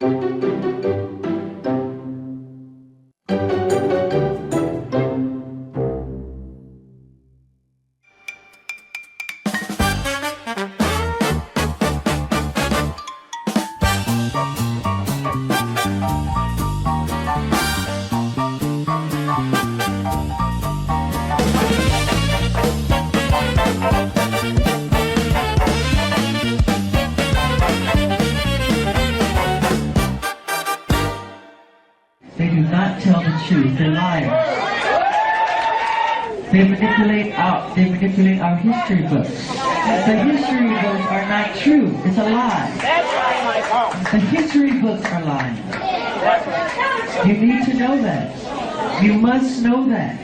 They do not tell the truth. They're liars. They manipulate our history books. The history books are not true. It's a lie. The history books are lying. You need to know that. You must know that.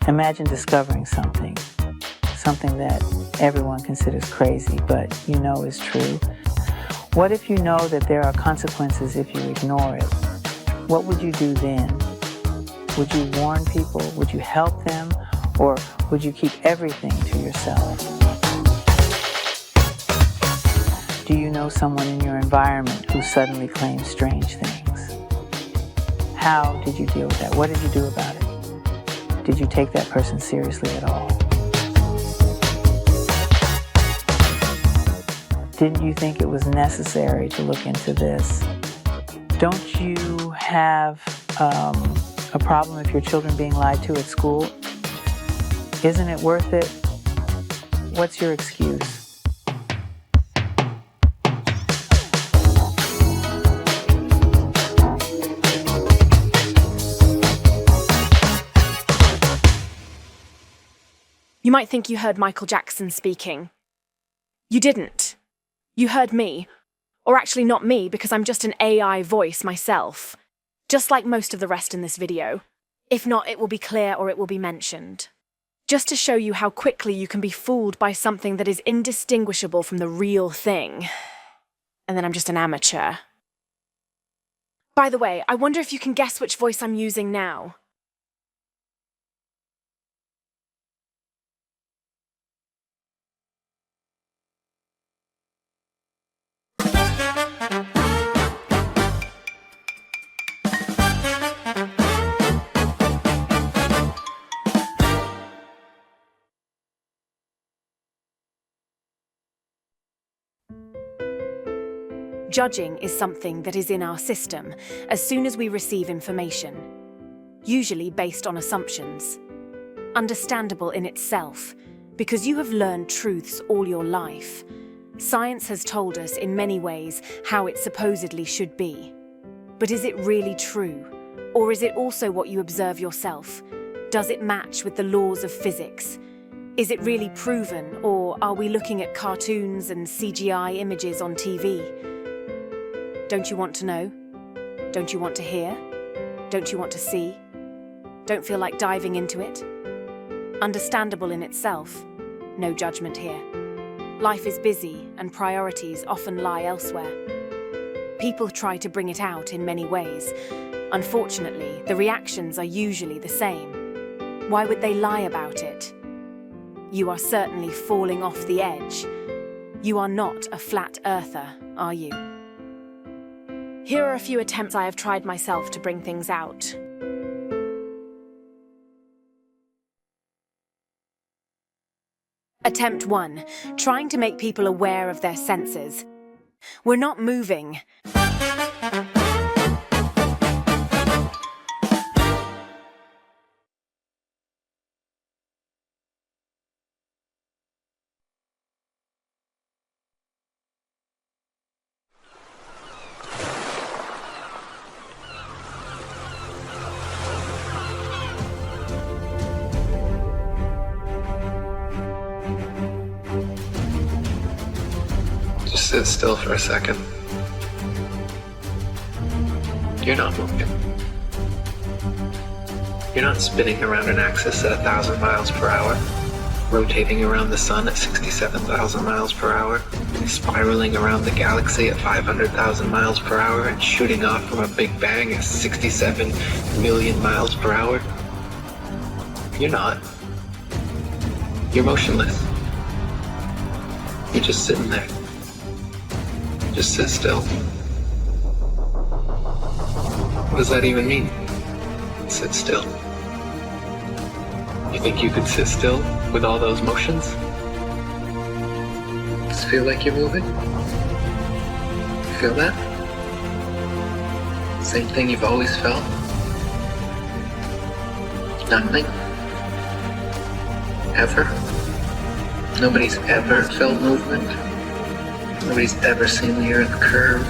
Imagine discovering something that everyone considers crazy, but you know is true. What if you know that there are consequences if you ignore it? What would you do then? Would you warn people? Would you help them? Or would you keep everything to yourself? Do you know someone in your environment who suddenly claims strange things? How did you deal with that? What did you do about it? Did you take that person seriously at all? Didn't you think it was necessary to look into this? Don't you have a problem if your children being lied to at school? Isn't it worth it? What's your excuse? You might think you heard Michael Jackson speaking. You didn't. You heard me. Or actually not me, because I'm just an AI voice myself. Just like most of the rest in this video. If not, it will be clear or it will be mentioned. Just to show you how quickly you can be fooled by something that is indistinguishable from the real thing. And then I'm just an amateur. By the way, I wonder if you can guess which voice I'm using now. Judging is something that is in our system as soon as we receive information, usually based on assumptions. Understandable in itself, because you have learned truths all your life. Science has told us in many ways how it supposedly should be. But is it really true? Or is it also what you observe yourself? Does it match with the laws of physics? Is it really proven, or are we looking at cartoons and CGI images on TV? Don't you want to know? Don't you want to hear? Don't you want to see? Don't feel like diving into it? Understandable in itself. No judgment here. Life is busy and priorities often lie elsewhere. People try to bring it out in many ways. Unfortunately, the reactions are usually the same. Why would they lie about it? You are certainly falling off the edge. You are not a flat earther, are you? Here are a few attempts I have tried myself to bring things out. Attempt 1. Trying to make people aware of their senses. We're not moving. Sit still for a second. You're not moving. You're not spinning around an axis at 1,000 miles per hour, rotating around the sun at 67,000 miles per hour, spiraling around the galaxy at 500,000 miles per hour, and shooting off from a big bang at 67 million miles per hour. You're not. You're motionless. You're just sitting there. Just sit still. What does that even mean? Sit still. You think you could sit still with all those motions? Does it feel like you're moving? Feel that? Same thing you've always felt? Nothing? Ever? Nobody's ever felt movement? Nobody's ever seen the earth curve?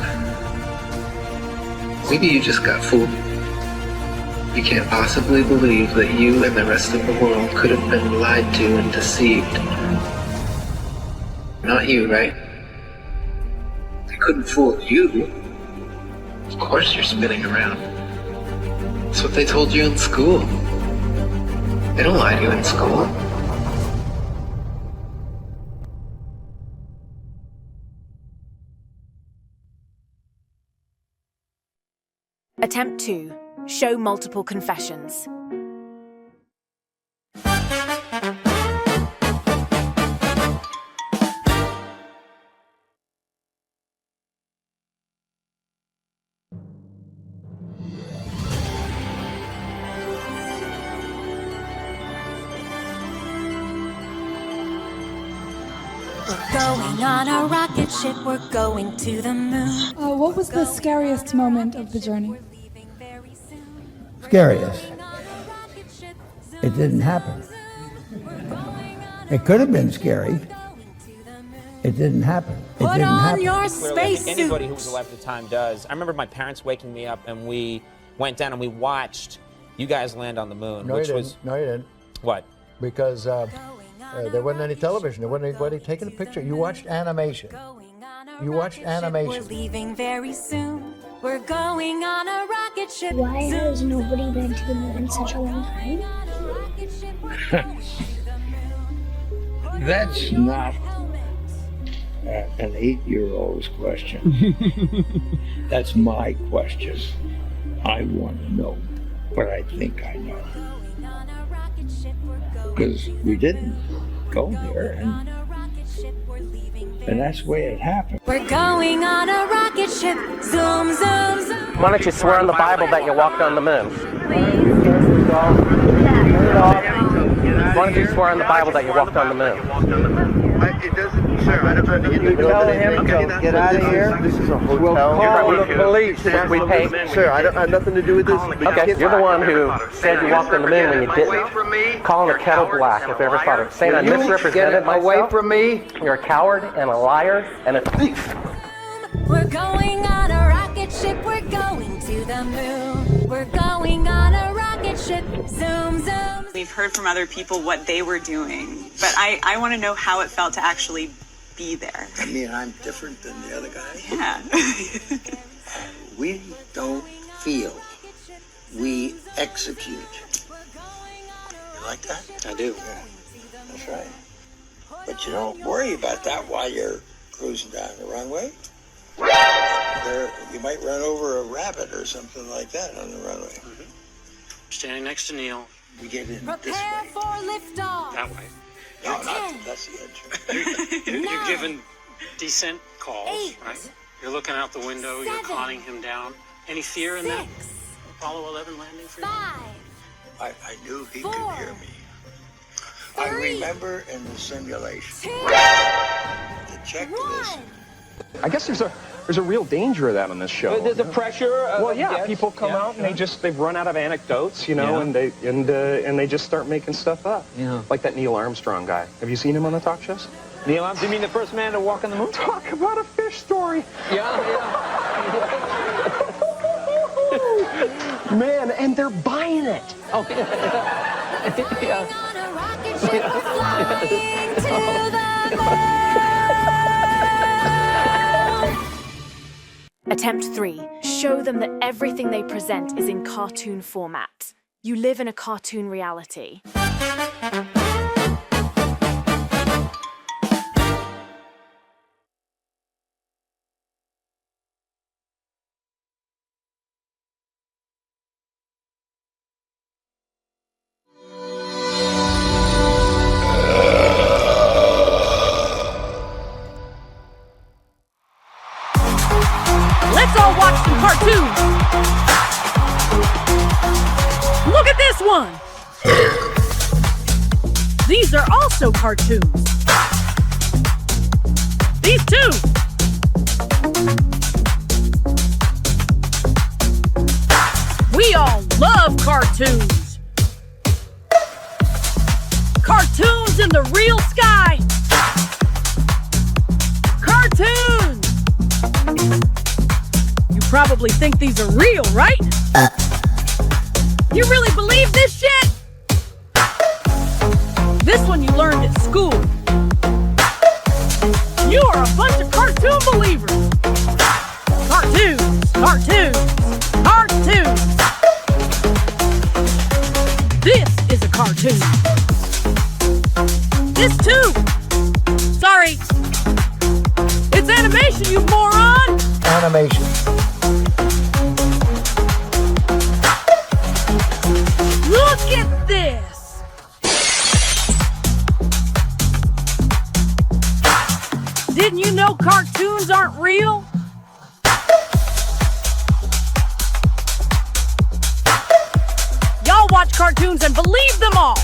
Maybe you just got fooled. You can't possibly believe that you and the rest of the world could have been lied to and deceived. Not you, right? They couldn't fool you. Of course you're spinning around. That's what they told you in school. They don't lie to you in school. Attempt 2. Show multiple confessions. We're going on a rocket ship, we're going to the moon. What was the scariest moment of the journey? Scariest. It didn't happen. It could have been scary. It didn't happen. It Put didn't on happen. your Clearly, space anybody who was suit. alive at the time does. I remember my parents waking me up and we went down and we watched you guys land on the moon, No, which you was didn't. No, you didn't. what? Because there wasn't any television. There wasn't anybody taking a picture. You watched animation. You watched We're animation. leaving very soon. We're going on a rocket ship. Why has nobody been to the moon in such a long time? That's not an 8-year-old's question. That's my question. I want to know what I think I know. Because we didn't go there, and that's the way it happened. We're going on a rocket ship. Zoom, zoom, zoom. Why don't you swear on the Bible that you walked on the moon? Why don't you swear on the Bible that you walked on the moon? It doesn't, sir, I don't have to get Tell him to get out of here. This is a hotel. We'll call the police. We pay. Sir, I don't have nothing to do with this. Okay, you're the one who said you walked on the moon when you didn't. Calling a kettle black if I ever thought of it. Saying I misrepresented myself. Away from me. You're a coward and a liar and a thief. We're going on a rocket ship. We're going to the moon. We're going on a rocket ship. Zoom, zoom. We've heard from other people what they were doing, but I want to know how it felt to actually be there. I mean, I'm different than the other guy. Yeah. We don't feel. We execute. You like that? I do. Yeah, that's right. But you don't worry about that while you're cruising down the runway. You might run over a rabbit or something like that on the runway. Mm-hmm. Standing next to Neil. We get in this Prepare way. for liftoff. That way. No, that's the entrance. You're giving descent calls, 8, right? You're looking out the window, you're 7, conning him down. Any fear in that 6, Apollo 11 landing for you? 5, I knew he 4, could hear me. I 3, remember in the simulation. 2, The checklist. I guess there's a real danger of that on this show. The pressure. Well, yeah, people come out and they've run out of anecdotes, you know, and they just start making stuff up. Yeah. Like that Neil Armstrong guy. Have you seen him on the talk shows? Neil Armstrong, you mean the first man to walk on the moon? Talk about a fish story. Yeah. Man, and they're buying it. Oh, yeah. on a rocket ship. We're flying to the moon. Attempt 3. Show them that everything they present is in cartoon format. You live in a cartoon reality. cartoons. Look at this one. These are also cartoons. These two. We all love cartoons. Cartoons in the real sky. Cartoons! You probably think these are real, right? You really believe this shit? This one you learned at school. You are a bunch of cartoon believers. Cartoons, cartoons, cartoons. This is a cartoon. This too. Sorry. It's animation, you moron! Animation. Look at this! Didn't you know cartoons aren't real? Y'all watch cartoons and believe them all!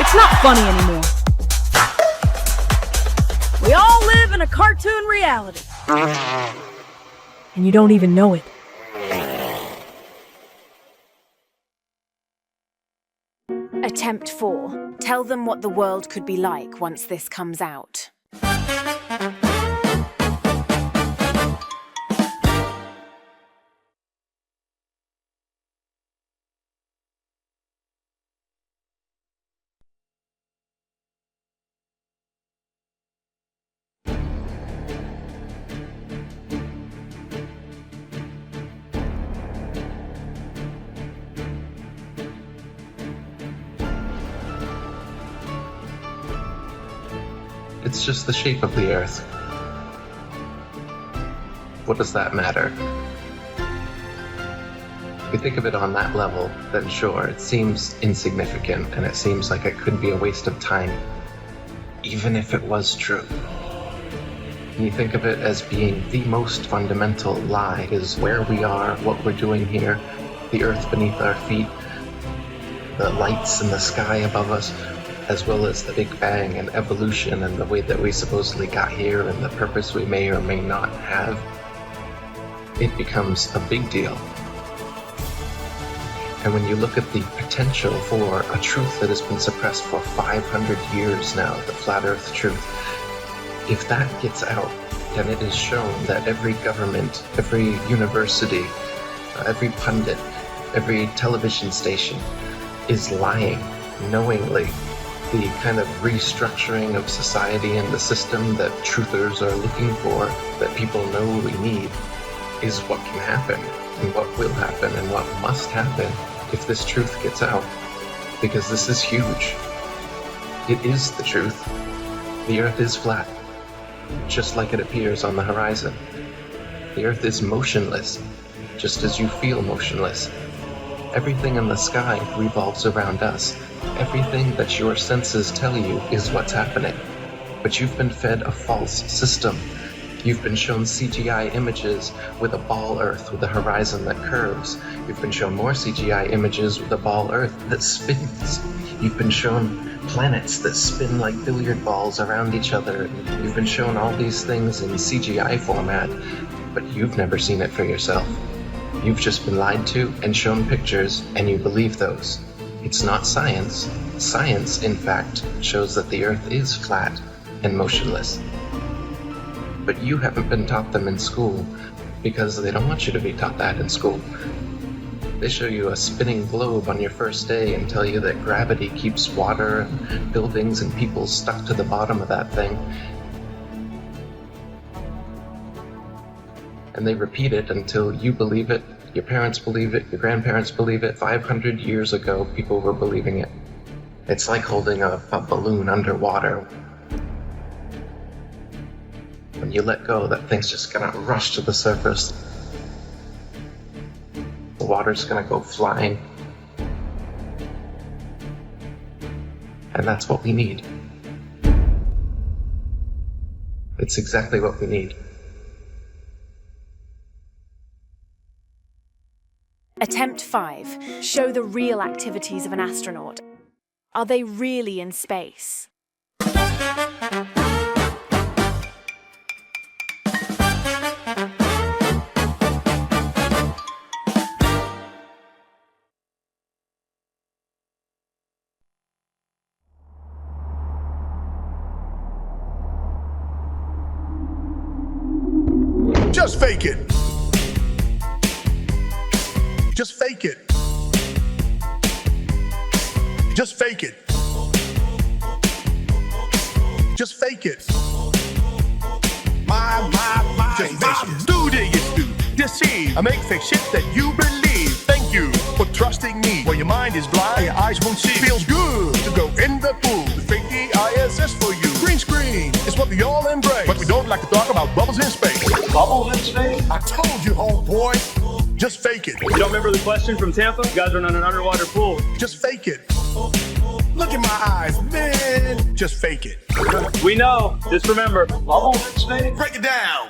It's not funny anymore. We all live in a cartoon reality. And you don't even know it. Attempt 4. Tell them what the world could be like once this comes out. It's just the shape of the Earth. What does that matter? If you think of it on that level, then sure, it seems insignificant and it seems like it could be a waste of time, even if it was true. And you think of it as being the most fundamental lie, is where we are, what we're doing here, the Earth beneath our feet, the lights in the sky above us, as well as the Big Bang and evolution and the way that we supposedly got here and the purpose we may or may not have. It becomes a big deal. And when you look at the potential for a truth that has been suppressed for 500 years now, the flat Earth truth, if that gets out, then it is shown that every government, every university, every pundit, every television station is lying knowingly. The kind of restructuring of society and the system that truthers are looking for, that people know we need, is what can happen, and what will happen, and what must happen if this truth gets out. Because this is huge. It is the truth. The Earth is flat, just like it appears on the horizon. The Earth is motionless, just as you feel motionless. Everything in the sky revolves around us. Everything that your senses tell you is what's happening. But you've been fed a false system. You've been shown CGI images with a ball Earth with a horizon that curves. You've been shown more CGI images with a ball Earth that spins. You've been shown planets that spin like billiard balls around each other. You've been shown all these things in CGI format, but you've never seen it for yourself. You've just been lied to and shown pictures, and you believe those. It's not science. Science, in fact, shows that the Earth is flat and motionless. But you haven't been taught them in school, because they don't want you to be taught that in school. They show you a spinning globe on your first day and tell you that gravity keeps water and buildings and people stuck to the bottom of that thing. And they repeat it until you believe it, your parents believe it, your grandparents believe it. 500 years ago, people were believing it. It's like holding a balloon underwater. When you let go, that thing's just gonna rush to the surface. The water's gonna go flying. And that's what we need. It's exactly what we need. Attempt 5. Show the real activities of an astronaut. Are they really in space? Just fake it. Just fake it. Just fake it. Just fake it. My duty is to deceive. I make fake shit that you believe. Thank you for trusting me. When your mind is blind and your eyes won't see. Feels good to go in the pool. The fake DISS for you. Green screen is what we all embrace. But we don't like to talk about bubbles in space. Bubbles in space? I told you, homeboy. Just fake it. You don't remember the question from Tampa? You guys are in an underwater pool. Just fake it. Look in my eyes, man. Just fake it. We know. Just remember. Bubbles in space? Break it down.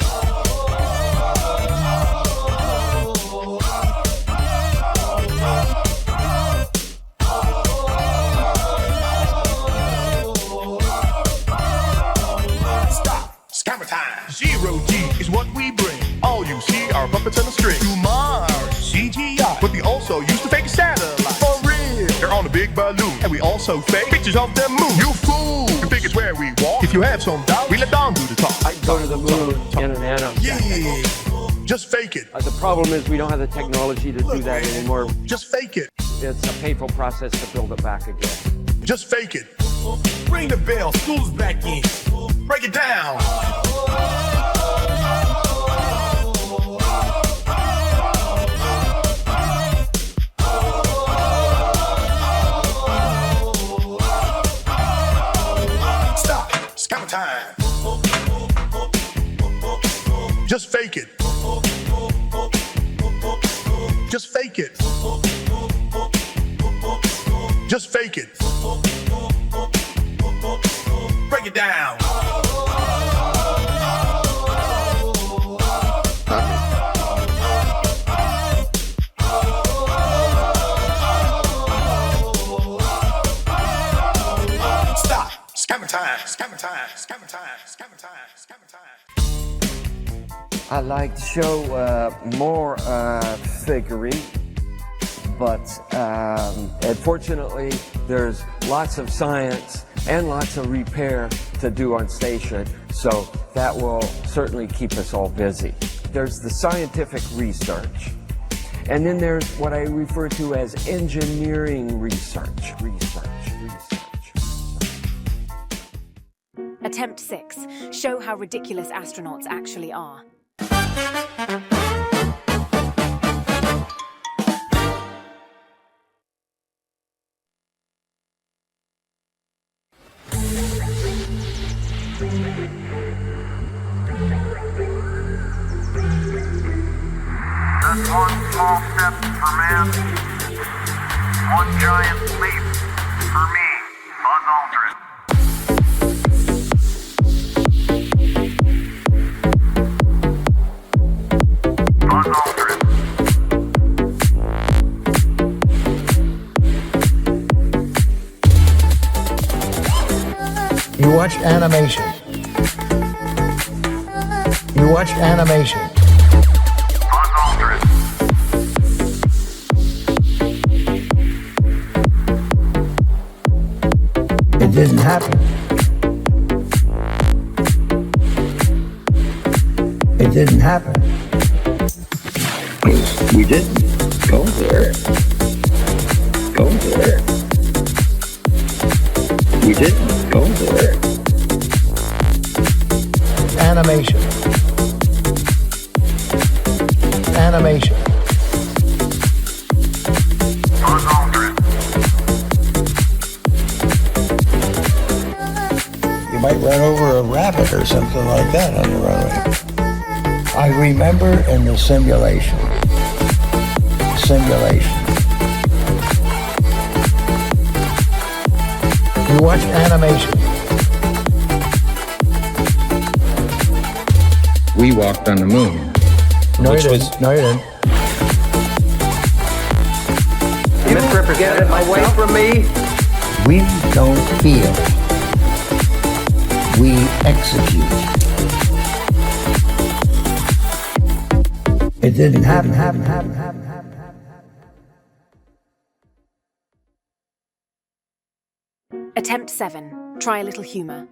Stop. Scammer time. Zero G is what we bring. All you see are puppets on the string. To Mars, CGI. But we also used to fake a satellite. For real. They're on a big balloon. And we also fake pictures of the moon. You fool. You think it's where we walk. If you have some doubt, we let Don do the talk. I'd go to the moon in an atom. Yeah. Just fake it. The problem is we don't have the technology to do that anymore. Just fake it. It's a painful process to build it back again. Just fake it. Ring the bell. School's back in. Break it down. Stop. Scammer time. Just fake it. Just fake it. Just fake it. Break it down. Stop. Scammer time. Scammer time. Scammer time. Scammer time. Scammer time. I like to show more fakery, but unfortunately there's lots of science and lots of repair to do on station, so that will certainly keep us all busy. There's the scientific research, and then there's what I refer to as engineering research. Attempt 6. Show how ridiculous astronauts actually are. That's one small step for man, one giant leap for me, Buzz Aldrin. Buzz Aldrin. You watched animation. You watched animation. Buzz Aldrin. It didn't happen. It didn't happen. We didn't go there. Go there. We didn't go there. Animation. Animation. Buzz Aldrin. You might run over a rabbit or something like that on the runway. I remember in the simulation. You watched animation. We walked on the moon. No, you didn't. No, you didn't. Get away from me. We don't feel. We execute. It didn't happen. Attempt 7. Try a little humour.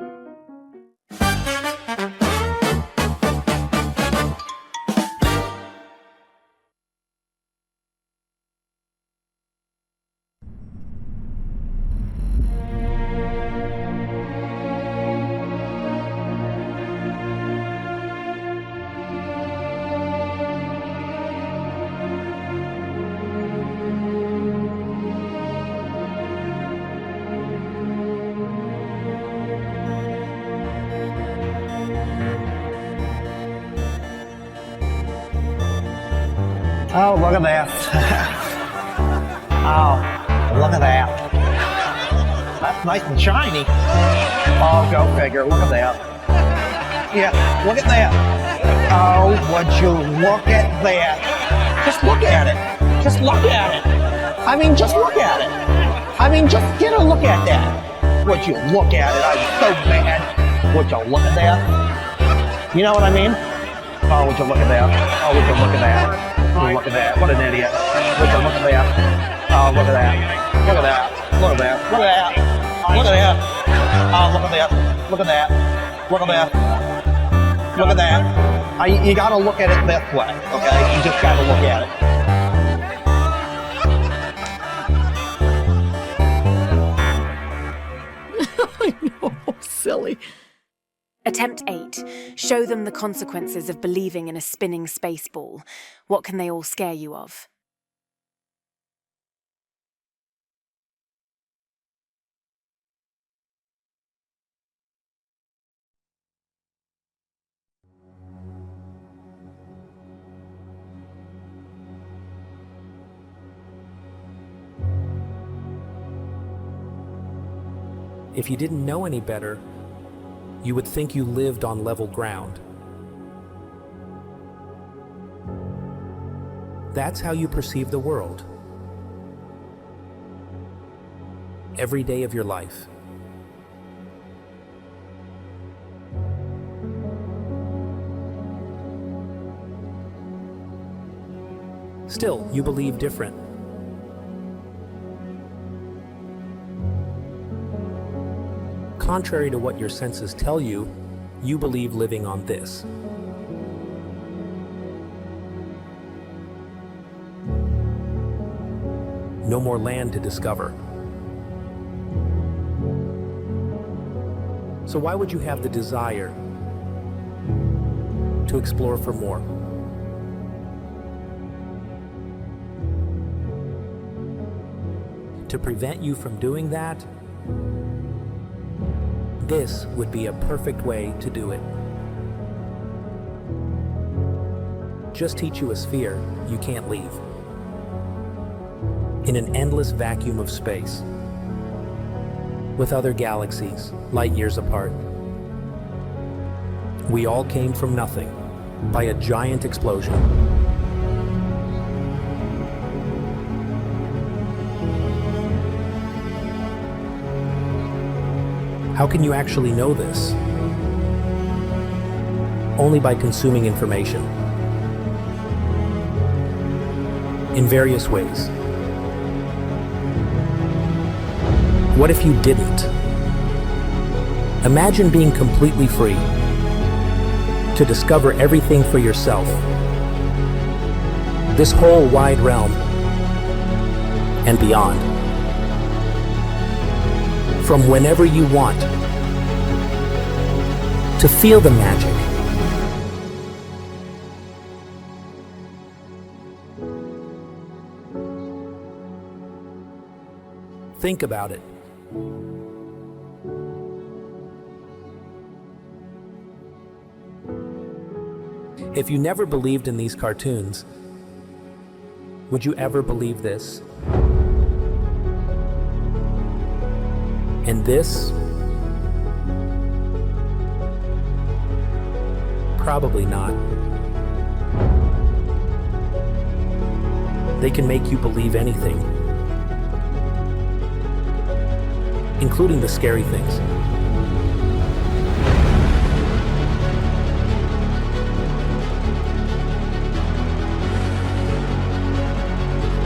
Oh, look at that. Oh, look at that. That's nice and shiny. Oh, go figure. Look at that. Yeah, look at that. Oh, would you look at that? Just look at it. Just look at it. I mean, just look at it. I mean, just get a look at that. Would you look at it? I'm so mad. Would you look at that? You know what I mean? Oh, would you look at that? Oh, would you look at that? Look at that. What an idiot. Look at that. Oh, look at that. Look at that. Look at that. Look at that. Look at that. Oh, look at that. Look at that. Look at that. Look at that. You gotta look at it this way, okay? You just gotta look at I it. know, silly. Attempt 8. Show them the consequences of believing in a spinning space ball. What can they all scare you of? If you didn't know any better, you would think you lived on level ground. That's how you perceive the world. Every day of your life. Still, you believe different. Contrary to what your senses tell you, you believe living on this. No more land to discover. So why would you have the desire to explore for more? To prevent you from doing that, this would be a perfect way to do it. Just teach you a sphere you can't leave. In an endless vacuum of space, with other galaxies light years apart. We all came from nothing by a giant explosion. How can you actually know this? Only by consuming information. In various ways. What if you didn't? Imagine being completely free to discover everything for yourself. This whole wide realm and beyond. From whenever you want, to feel the magic. Think about it. If you never believed in these cartoons, would you ever believe this? And this? Probably not. They can make you believe anything. including the scary things.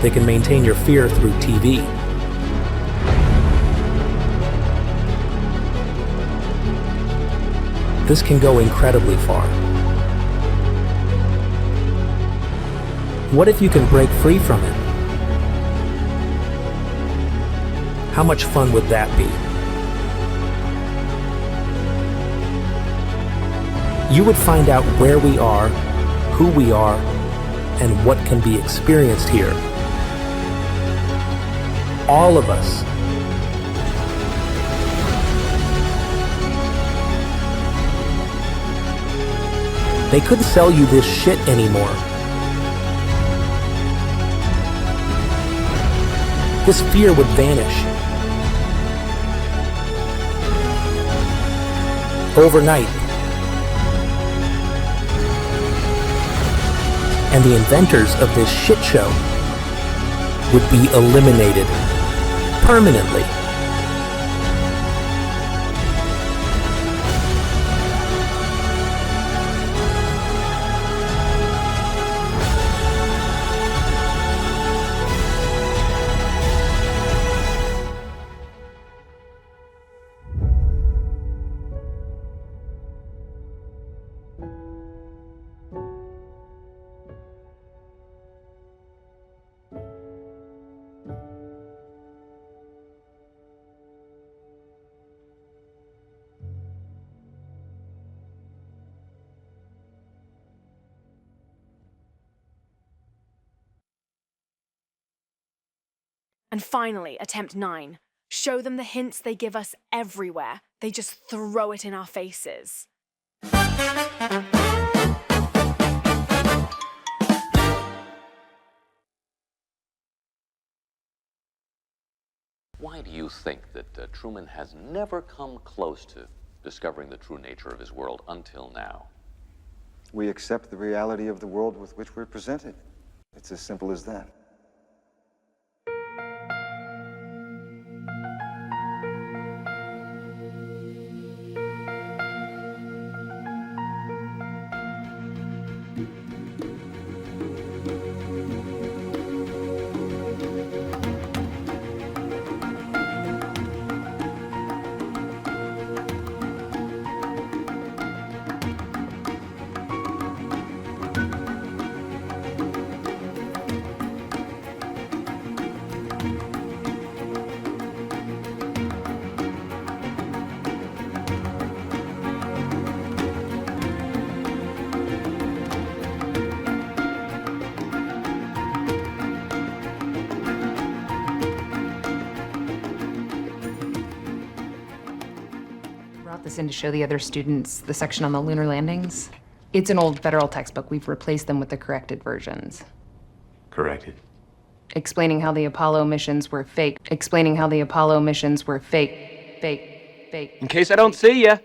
They can maintain your fear through TV. This can go incredibly far. What if you can break free from it? How much fun would that be? You would find out where we are, who we are, and what can be experienced here. All of us. They couldn't sell you this shit anymore. This fear would vanish. Overnight. And the inventors of this shit show would be eliminated permanently. And finally, attempt 9. Show them the hints they give us everywhere. They just throw it in our faces. Why do you think that Truman has never come close to discovering the true nature of his world until now? We accept the reality of the world with which we're presented. It's as simple as that. This in to show the other students the section on the lunar landings. It's an old federal textbook. We've replaced them with the corrected versions. Corrected? Explaining how the Apollo missions were fake. Explaining how the Apollo missions were fake. Fake. In case I don't see ya.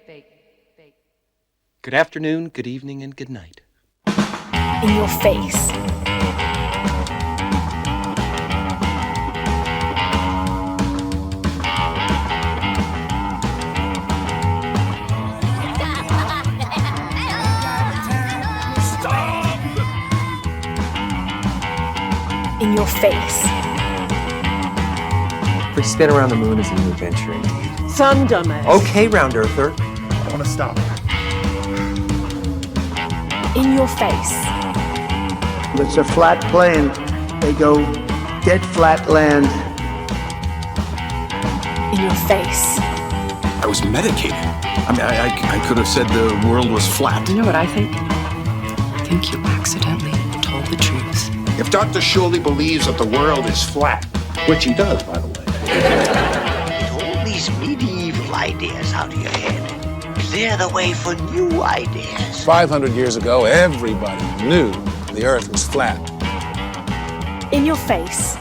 Good afternoon, good evening, and good night. In your face. In your face. Free spin around the moon is a new adventure indeed. Some dumbass. Okay, round earther. I want to stop. In your face. It's a flat plane. They go dead flat land. In your face. I was medicated. I mean, I could have said the world was flat. You know what I think? I think you accidentally told the truth. If Dr. Shirley believes that the world is flat, which he does, by the way. Get all these medieval ideas out of your head. Clear the way for new ideas. 500 years ago, everybody knew the earth was flat. In your face.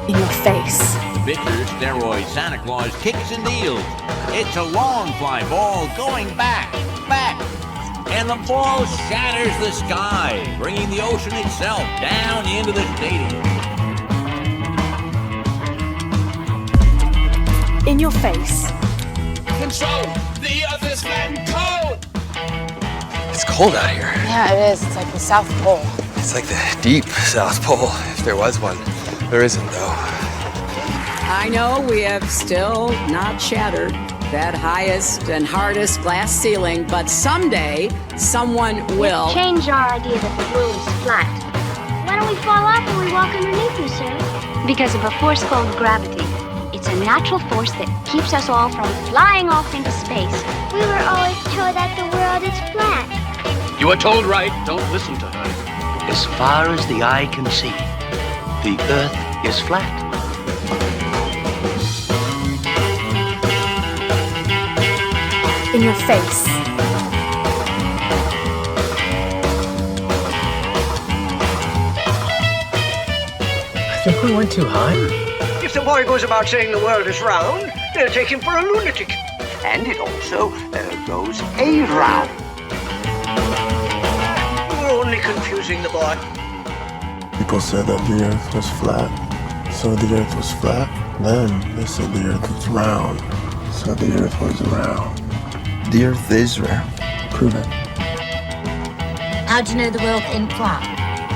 In your face. Bitter, steroids, Santa Claus, kicks and deals. It's a long fly ball going back. and the ball shatters the sky, bringing the ocean itself down into the stadium. In your face. Control! The Earth is flat and cold! It's cold out here. Yeah, it is. It's like the South Pole. It's like the deep South Pole, if there was one. There isn't, though. I know we have still not shattered that highest and hardest glass ceiling, but someday someone will. Change our idea that the world is flat. Why don't we fall off when we walk underneath you, sir? Because of a force called gravity. It's a natural force that keeps us all from flying off into space. We were always told that the world is flat. You were told right. Don't listen to her. As far as the eye can see, the Earth is flat. In your face. I think we went too high. If the boy goes about saying the world is round, they'll take him for a lunatic. And it also goes around. We're only confusing the boy. People said that the Earth was flat, so the Earth was flat. Then they said the Earth was round, so the Earth was round. The Earth is round. Prove it. How'd you know the world ain't flat?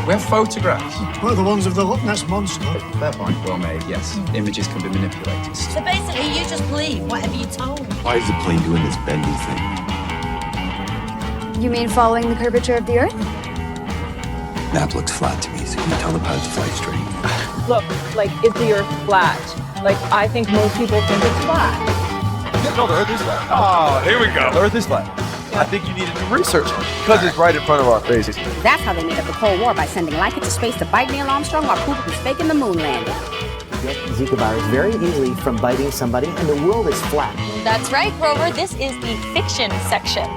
We have photographs. Well, the ones of the Loch Ness Monster. Fair point. Well made, yes. Images can be manipulated. So basically, you just believe whatever you're told. Why is the plane doing this bendy thing? You mean following the curvature of the Earth? Map looks flat to me, so can you tell the pilot to fly straight? Look, like, is the Earth flat? Like, I think most people think it's flat. No, the Earth is flat. Oh, here we go. The Earth is flat. I think you need to do research because it's right in front of our faces. That's how they made up the Cold War, by sending Leica to space to bite Neil Armstrong while Cooper was faking the moon landing. Get Zika virus very easily from biting somebody, and the world is flat. That's right, Grover. This is the fiction section.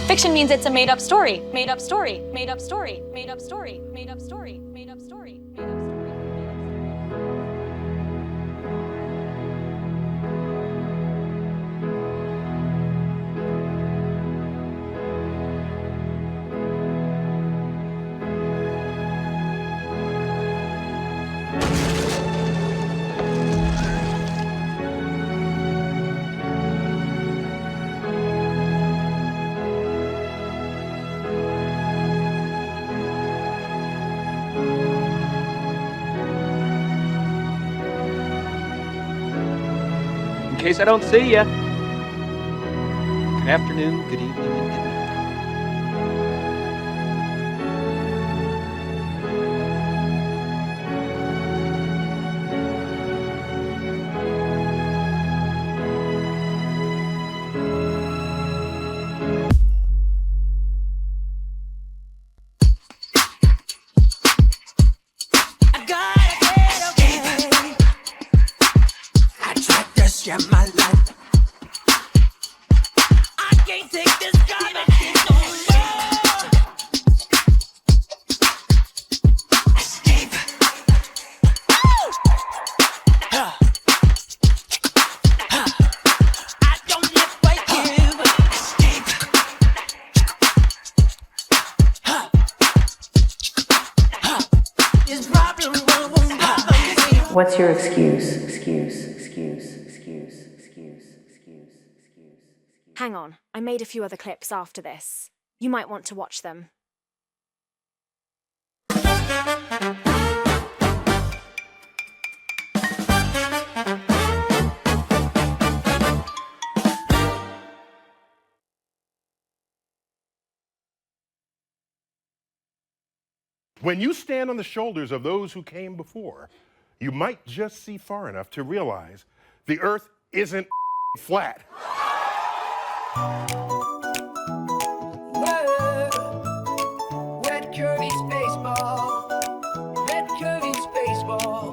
Fiction means it's a made-up story. Made-up story. Made-up story. Made-up story. Made-up story. Made-up story. Made-up story. In case I don't see ya. Good afternoon, good evening, and good night. My life. I can't take this garbage no more. Escape. I don't live for you. Escape. This problem won't bother me. What's your excuse? Hang on, I made a few other clips after this. You might want to watch them. When you stand on the shoulders of those who came before, you might just see far enough to realize the Earth isn't flat. Red curvy spaceball. Red curvy spaceball.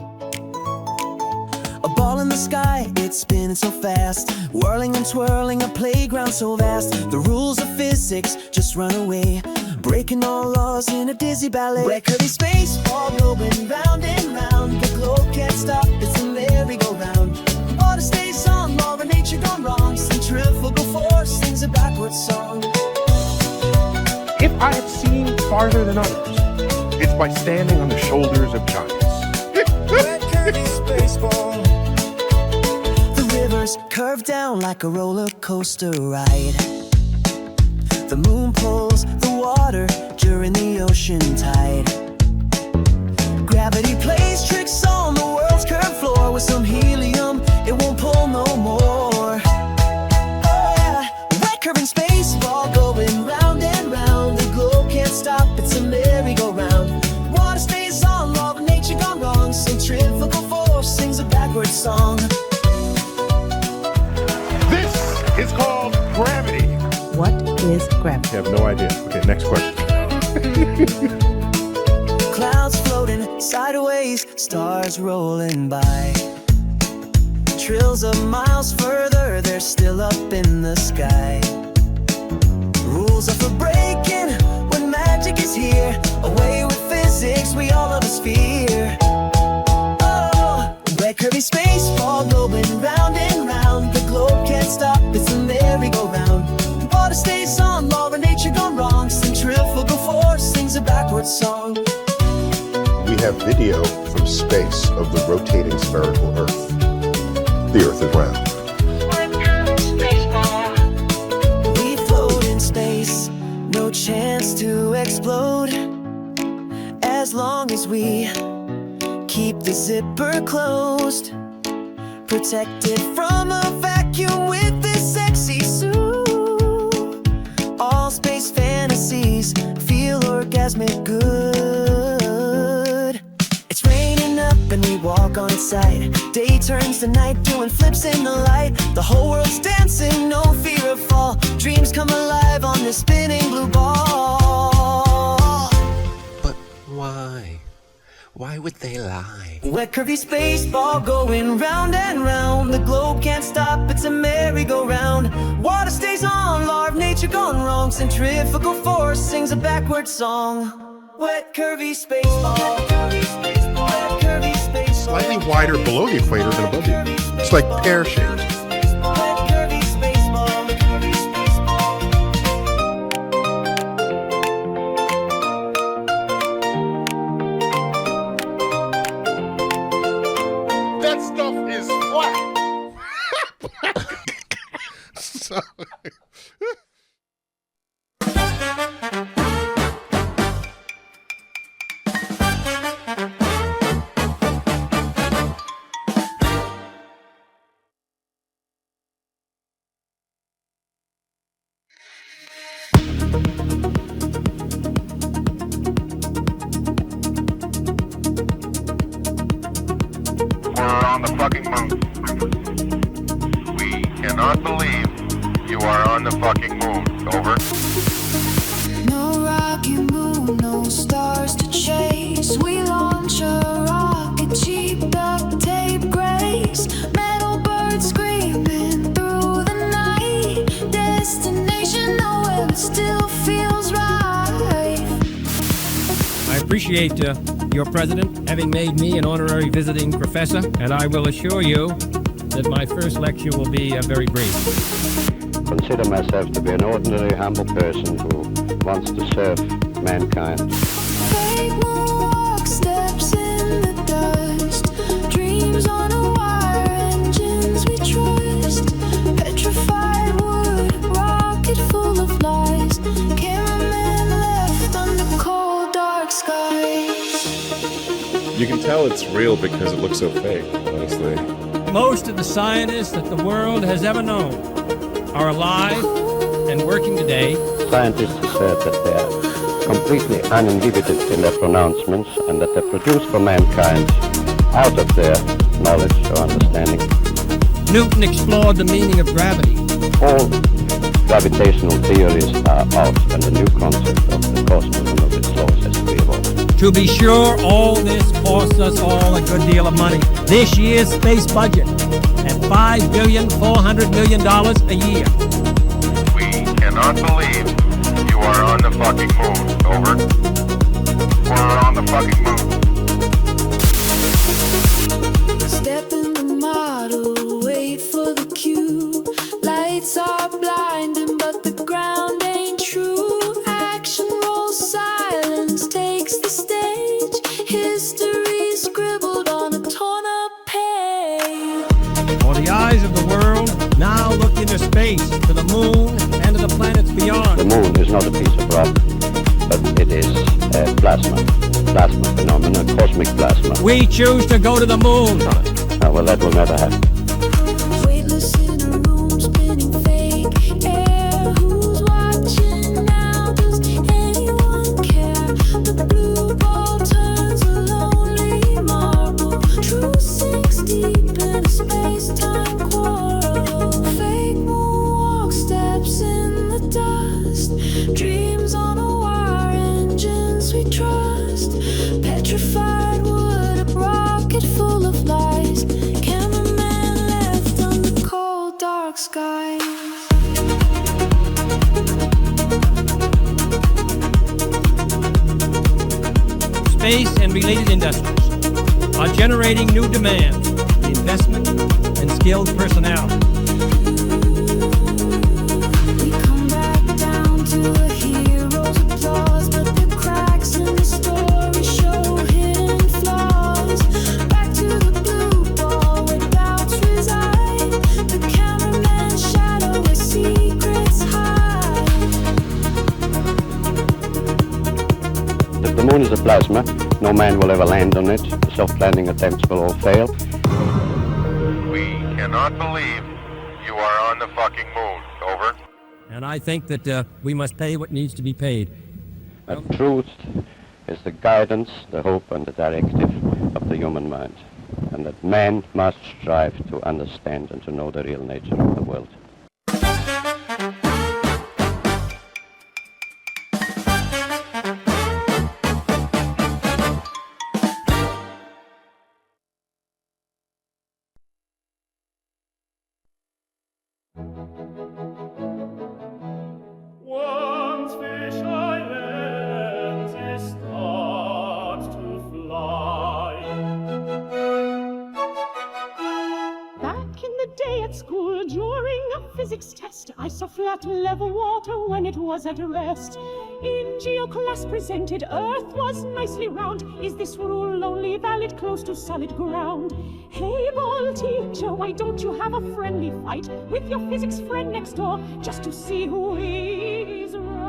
A ball in the sky, it's spinning so fast, whirling and twirling, a playground so vast. The rules of physics just run away, breaking all laws in a dizzy ballet. Red curvy spaceball going round and round, the globe can't stop, it's a merry-go-round. Order stays on, law of nature gone wrong, centrifugal force sings a backwards song. If I have seen farther than others, it's by standing on the shoulders of giants. The rivers curve down like a roller coaster ride. The moon pulls the water during the ocean tide. Gravity plays tricks on the world's curved floor. With some helium, it won't pull no more. Oh yeah, red curving space ball going round and round. The globe can't stop, it's a merry-go-round. Water stays on, law of nature gone wrong. Centrifugal force sings a backwards song. This is called gravity. What is gravity? I have no idea. Okay, next question. Clouds floating sideways, stars rolling by. Trillions of miles further, they're still up in the sky. Rules are for breaking when magic is here. Away with physics, we all love a sphere. Oh, red curvy space ball going round and round. The globe can't stop, it's a merry-go-round. Water stays on, law of nature gone wrong. Centrifugal force sings a backwards song. We have video from space of the rotating spherical Earth. The Earth is round. We float in space, no chance to explode. As long as we keep the zipper closed, protected from a vacuum with this sexy suit. All space fantasies feel orgasmic good. It's raining up and we walk on site. Day turns to night, doing flips in the light. The whole world's dancing, no fear of fall. Dreams come alive on this spinning blue ball. But why? Why would they lie? Wet curvy space ball going round and round. The globe can't stop, it's a merry-go-round. Water stays on, law of nature gone wrong. Centrifugal force sings a backwards song. Wet curvy space ball. Wet curvy space ball. Slightly wider below the equator than above it. It's like pear-shaped. That stuff is flat. So... We're on the fucking moon. We cannot believe you are on the fucking moon. Over. No rocky moon, no stars to chase. We launch a rocket, cheap duct tape grace. Metal birds screaming through the night. Destination nowhere, but still feels right. I appreciate your president having made me an honorary visiting professor, and I will assure you that my first lecture will be very brief. Consider myself to be an ordinary, humble person who wants to serve mankind. Fake moonwalk, steps in the dust. Dreams on a wire, engines we trust. Petrified wood, rocket full of lies. Cameraman left under cold, dark skies. You can tell it's real because it looks so fake, honestly. Most of the scientists that the world has ever known are alive and working today. Scientists assert that they are completely uninhibited in their pronouncements and that they produce for mankind out of their knowledge or understanding. Newton explored the meaning of gravity. All gravitational theories are out, and a new concept of the cosmos and of its laws has to be evolved. To be sure, all this costs us all a good deal of money. This year's space budget at $5.4 billion a year. We cannot believe you are on the fucking moon. Over. We're on the fucking moon. Step in the model, wait for the cue. Lights are blinding. space, to the moon, and to the planets beyond. The moon is not a piece of rock, but it is a plasma phenomena, cosmic plasma. We choose to go to the moon. Well, that will never happen. Weightless in a room, spinning fake air. Who's watching now? Does anyone care? The blue ball turns a lonely marble. Truth sinks deep in a space-time quarrel. Fake moonwalk steps in the dust. Dreams on a wire, engines we trust. Petrified wood, a rocket full of lies. Cameraman left on the cold, dark skies. Space and related industries are generating new demands for investment and skilled personnel. We come back down to a hero's applause, but the cracks in the story show hidden flaws. Back to the blue ball where doubts reside. The cameraman's shadow where secrets hide. If the moon is a plasma, no man will ever land on it. Self-landing attempts will all fail. We cannot believe you are on the fucking moon. Over. And I think that we must pay what needs to be paid. But truth is the guidance, the hope, and the directive of the human mind. And that man must strive to understand and to know the real nature of the world. Once fish islands they start to fly. Back in the day at school, during a physics test, I saw flat level water when it was at rest. In geo class presented, Earth was nicely round. Is this rule only valid close to solid ground? Hey, ball teacher, why don't you have a friendly fight with your physics friend next door just to see who is right?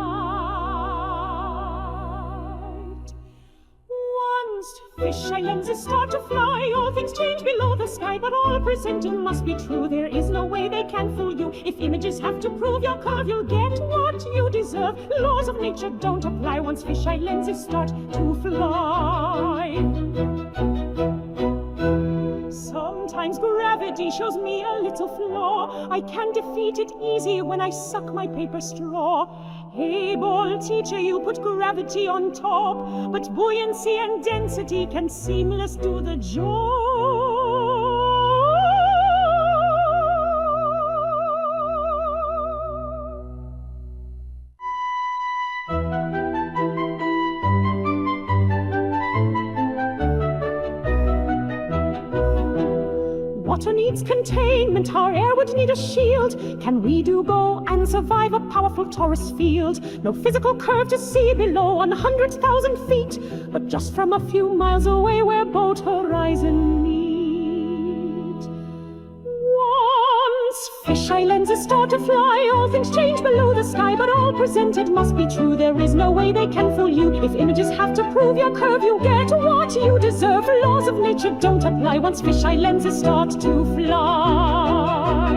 Once fish islands start to fly, all things change below the sky, but all presented must be true. There is no way they can fool you. If images have to prove your curve, you'll get what you deserve. Laws of nature don't apply once fish lenses start to fly. Sometimes gravity shows me a little flaw. I can defeat it easy when I suck my paper straw. Hey, ball teacher, you put gravity on top, but buoyancy and density can seamless do the job. Water needs containment, our air would need a shield. Can we do go and survive a powerful torus field? No physical curve to see below 100,000 feet, but just from a few miles away where both horizon meet. Once fish islands start to fly, all things change below the sky, but all presented must be true. There is no way they can fool you. If images have to prove your curve, you get what you deserve. Laws of nature don't apply once fish lenses start to fly.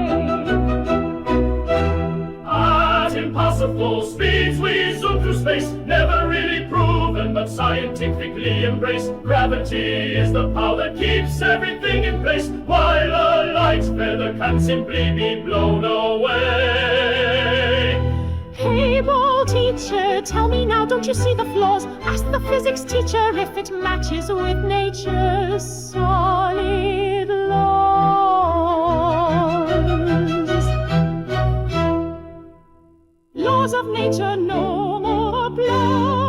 At impossible speeds we zoom through space, never really proven but scientifically embraced. Gravity is the power that keeps everything in place, while a light feather can simply be blown away. Hey, ball teacher, tell me now, don't you see the flaws? Ask the physics teacher if it matches with nature's solid laws. Laws of nature no more apply.